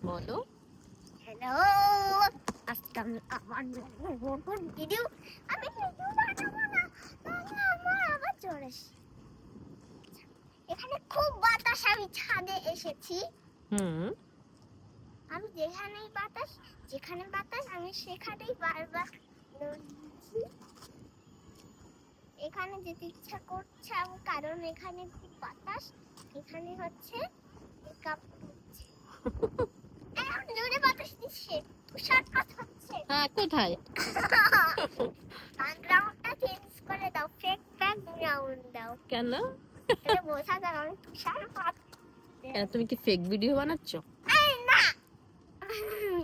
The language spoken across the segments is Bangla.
বলো। হ্যালো, আজকে আমি আবার নতুন ভিডিও বানাবো না, নাহলে আমার আবার জ্বর আসে। এখানে খুব বাতাস, আমি ছাদে এসেছি। আমি যেখানে বাতাস আমি সেখানেই বারবার নড়ছি। এখানে যেতে ইচ্ছা করছে আমার, কারণ এখানে খুব বাতাস। এখানে হচ্ছে কাঁপছে, এমন জোরে বাতাস দিচ্ছে, তুষারপাত হচ্ছে। হ্যাঁ, কোথায়? ব্যাকগ্রাউন্ডটা চেঞ্জ করে দাও, ফেক ব্যাকগ্রাউন্ড দাও। কেন? এটা বোঝা যায় আমি তুষারপাত। কেন, তুমি কি ফেক ভিডিও বানাচ্ছ? এই না,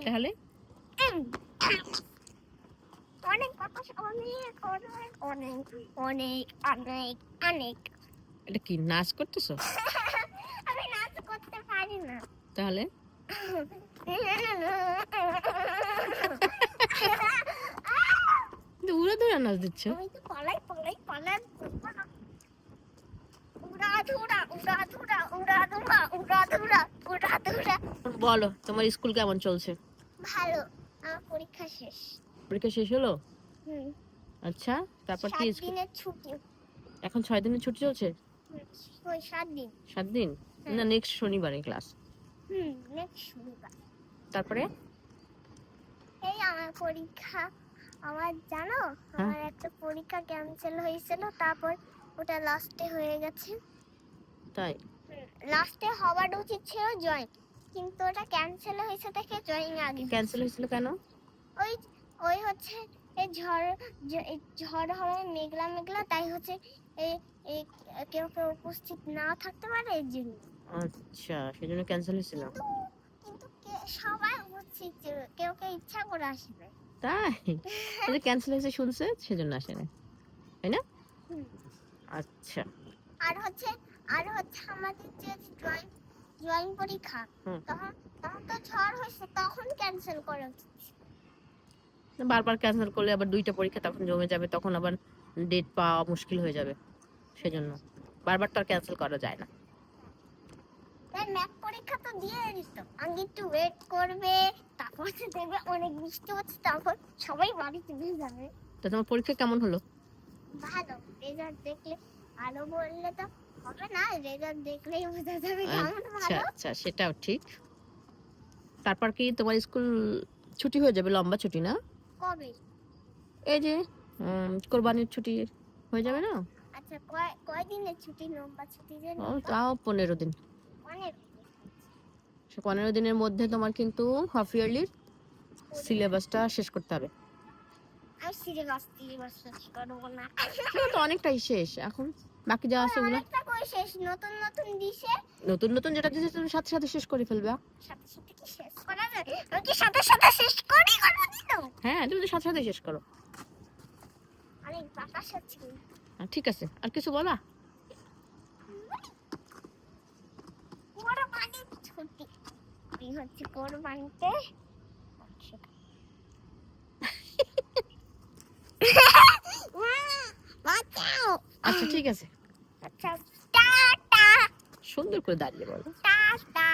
তাহলে অনেক বাতাস, অনেক অনেক অনেক অনেক অনেক অনেক। এটা কি নাচ করতেছো? আমি নাচ করতে পারি না। তাহলে উড়ে ধরে নাচ দিচ্ছ? আমি তো পালাই পালাই পালাই, উড়া ধুরা উড়া ধুরা উড়া ধুরা উড়া ধুরা উড়া ধুরা। বলো, তোমার স্কুল কেমন চলছে? ভালো, আমার পরীক্ষা শেষ। পরীক্ষা শেষ হলো? হুম। আচ্ছা, তারপর কি 7 স্কুল? দিনের ছুটি। এখন 6 দিনের ছুটি চলছে? ওই 7 দিন। 7 দিন? না, নেক্সট শনিবারে ক্লাস। নেক্সট শনিবার। তারপরে এই আমার পরীক্ষা, আমার জানো, আমার একটা পরীক্ষা ক্যান্সেল হয়েছিল, তারপর ওটা লাস্টে হয়ে গেছে। তাই? লাস্টে হওয়ার উচিত ছিল জয়েন, কিন্তু ওটা ক্যান্সেল হয়েছে দেখে জয়েন আগে। ক্যান্সেল হয়েছিল কেন? ওই ওই হচ্ছে এই ঝড় হবে, মেঘলা মেঘলা, তাই হচ্ছে এই এই কেউ কেউ উপস্থিত না থাকতে পারে, এই জন্য। আচ্ছা, সেজন্য ক্যান্সেল হয়েছিল। কিন্তু সবাই উপস্থিত ছিল, কেউ কেউ ইচ্ছা করে আসে না। তাই? এটা ক্যান্সেল হয়েছে শুনছে, সেজন্য আসে না, তাই না? আচ্ছা। আর হচ্ছে আমাদের যে জয়েন পরীক্ষা, তখন তো ঝড় হয়েছে, তখন ক্যান্সেল করা উচিত। বারবার ক্যান্সেল করলে আবার 2টা পরীক্ষা তখন জমে যাবে, তখন আবার ডেট পাওয়া মুশকিল হয়ে যাবে, সেজন্য বারবার তো আর ক্যান্সেল করা যায় না। তাই ম্যাথ পরীক্ষা তো দিয়ে দিত, আগে একটু ওয়েট করবে, তারপর দেখবে অনেক বৃষ্টি হচ্ছে, তারপর সবাই বাড়ি চলে যাবে। তো তোমার পরীক্ষা কেমন হলো? ভালো, রেজাল্ট দেখলে, ভালো বললে তো হবে না, রেজাল্ট দেখলেই বোঝা যাবে কেমন আচ্ছা ভালো। আচ্ছা, সেটাও ঠিক। তারপর কি তোমার স্কুল ছুটি হয়ে যাবে, লম্বা ছুটি না? কবে? এই যে কোরবানির ছুটি হয়ে যাবে না? আচ্ছা, কয় দিনের ছুটি, লম্বা ছুটি যে? ও, তাও 15 দিন। 15 দিনের মধ্যে তোমার কিন্তু হাফ ইয়ারলির সিলেবাসটা শেষ করতে হবে। আমি সিলেবাস শেষ করবো না। তো অনেকটাই শেষ, এখন বাকি যা আছে ওগুলো অনেকটা কই শেষ, নতুন নতুন দিছে। নতুন নতুন যেটা দিয়েছে তুমি সাথে সাথে শেষ করে ফেলবে। সাথে সাথে কি শেষ করা যায়? আমি কি সাথে সাথে শেষ করি কোনোদিনও? হ্যাঁ, তুমি তো সাথে সাথে শেষ করো। অনেক বাতাস হচ্ছে। ঠিক আছে, আর কিছু বলা? কোরবানির ছুটি এই হচ্ছে কোরবানিতে। বাঁচাও। আচ্ছা, ঠিক আছে। আচ্ছা, টাটা। সুন্দর করে দাঁড়িয়ে বলো। টাটা।